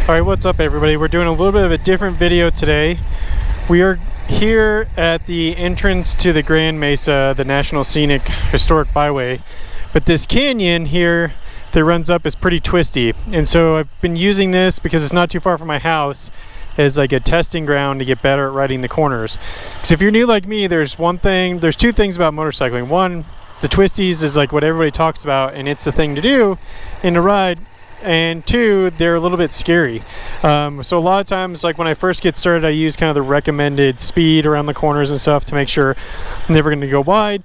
Alright, what's up everybody? We're doing a little bit of a different video today. We are here at the entrance to the Grand Mesa, the National Scenic Historic Byway. But this canyon here that runs up is pretty twisty. And so I've been using this because it's not too far from my house as like a testing ground to get better at riding the corners. Because if you're new like me, there's two things about motorcycling. One, the twisties is like what everybody talks about and it's a thing to do and to ride. And two, they're a little bit scary. So a lot of times, like when I first get started, I use kind of the recommended speed around the corners and stuff to make sure I'm never going to go wide.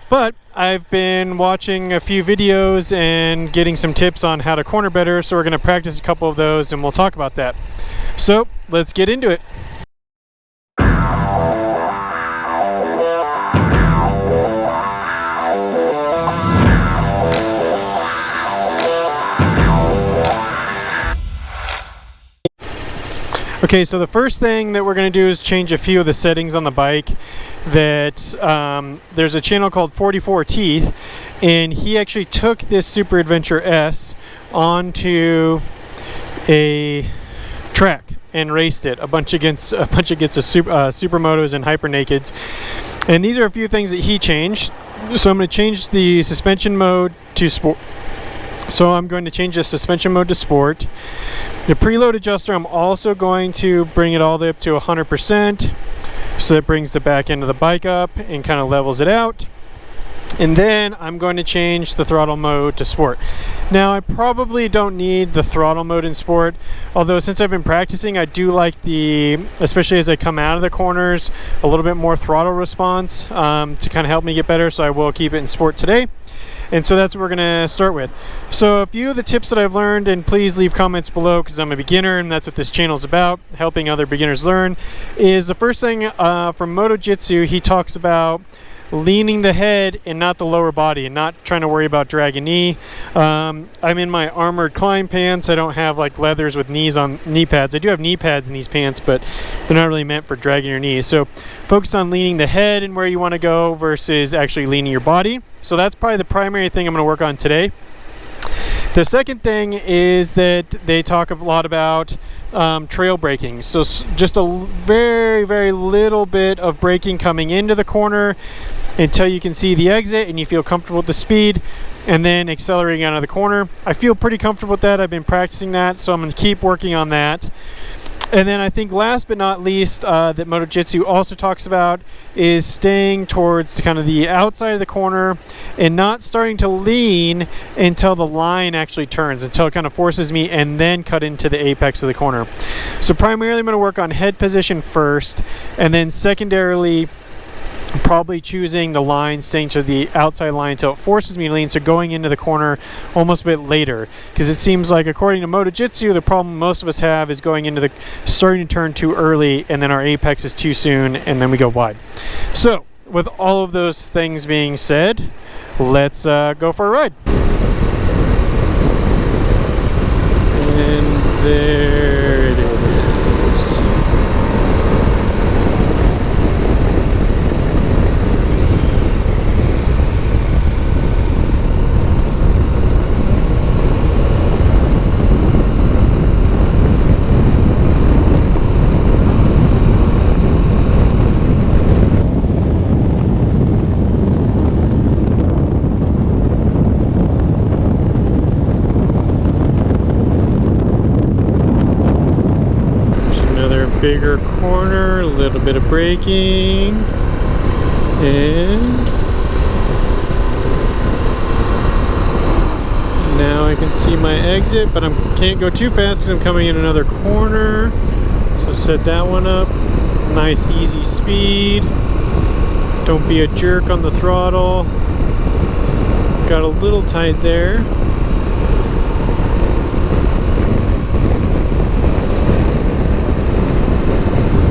But I've been watching a few videos and getting some tips on how to corner better, so we're going to practice a couple of those and we'll talk about that. So let's get into it. Okay, so the first thing that we're going to do is change a few of the settings on the bike. There's a channel called 44 Teeth, and he actually took this Super Adventure S onto a track and raced it a bunch against the Supermotos and Hyper Nakeds. And these are a few things that he changed. So I'm going to change the suspension mode to sport. So I'm going to change the suspension mode to sport. The preload adjuster, I'm also going to bring it all the way up to 100%. So that brings the back end of the bike up and kind of levels it out. And then I'm going to change the throttle mode to sport. Now I probably don't need the throttle mode in sport, although since I've been practicing, I do like especially as I come out of the corners, a little bit more throttle response to kind of help me get better. So I will keep it in sport today. And so that's what we're going to start with. So a few of the tips that I've learned, and please leave comments below because I'm a beginner and that's what this channel is about, helping other beginners learn, is the first thing from Moto Jitsu, he talks about leaning the head and not the lower body and not trying to worry about dragging knee. I'm in my armored climb pants. I don't have like leathers with knee pads. I do have knee pads in these pants, but they're not really meant for dragging your knees. So focus on leaning the head and where you want to go versus actually leaning your body. So that's probably the primary thing I'm going to work on today. The second thing is that they talk a lot about trail braking. So just a very, very little bit of braking coming into the corner until you can see the exit and you feel comfortable with the speed, and then accelerating out of the corner. I feel pretty comfortable with that. I've been practicing that, so I'm going to keep working on that. And then I think last but not least that Moto Jitsu also talks about is staying towards kind of the outside of the corner and not starting to lean until the line actually turns, until it kind of forces me, and then cut into the apex of the corner. So primarily I'm going to work on head position first, and then secondarily probably choosing the line, staying to the outside line until it forces me to lean, so going into the corner almost a bit later, because it seems like according to Moto Jitsu, the problem most of us have is going into starting to turn too early, and then our apex is too soon, and then we go wide. So with all of those things being said, let's go for a ride. And there it is. Bigger corner, a little bit of braking, and now I can see my exit, but I can't go too fast because I'm coming in another corner. So set that one up. Nice easy speed. Don't be a jerk on the throttle. Got a little tight there.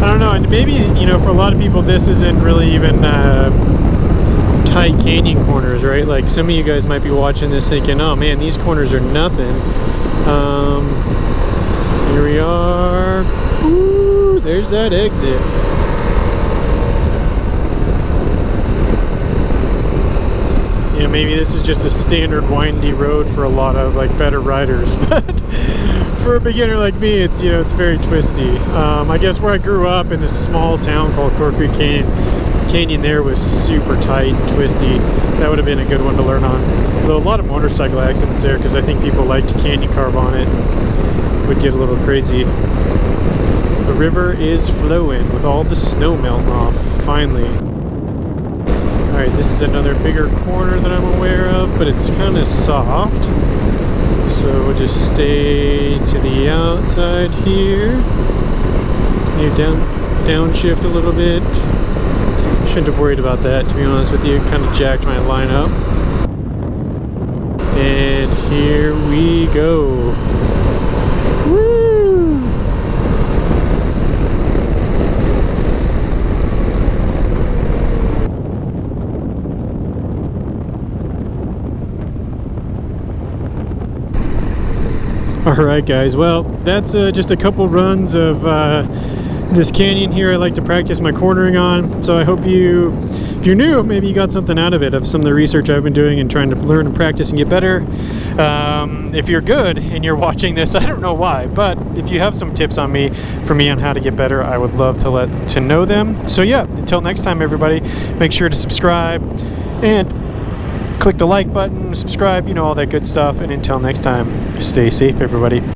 I don't know, and maybe, you know, for a lot of people this isn't really even tight canyon corners, right? Like some of you guys might be watching this thinking, oh man, these corners are nothing. Here we are. Ooh, there's that exit. You know, maybe this is just a standard windy road for a lot of like better riders, but for a beginner like me, it's, you know, it's very twisty. I guess where I grew up in this small town called Cork Creek Canyon there was super tight and twisty. That would have been a good one to learn on. Though a lot of motorcycle accidents there, because I think people like to canyon carve on it. Would get a little crazy. The river is flowing with all the snow melting off, finally. Alright, this is another bigger corner that I'm aware of, but it's kind of soft. So we'll just stay to the outside here. Maybe downshift a little bit. Shouldn't have worried about that, to be honest with you. Kind of jacked my line up. And here we go. Woo! Alright guys, well that's just a couple runs of this canyon here I like to practice my cornering on. So I hope you, if you're new, maybe you got something out of it, of some of the research I've been doing and trying to learn and practice and get better. If you're good and you're watching this, I don't know why, but if you have some tips for me on how to get better, I would love to know them. So yeah, until next time everybody, make sure to subscribe and click the like button, subscribe, you know, all that good stuff. And until next time, stay safe everybody.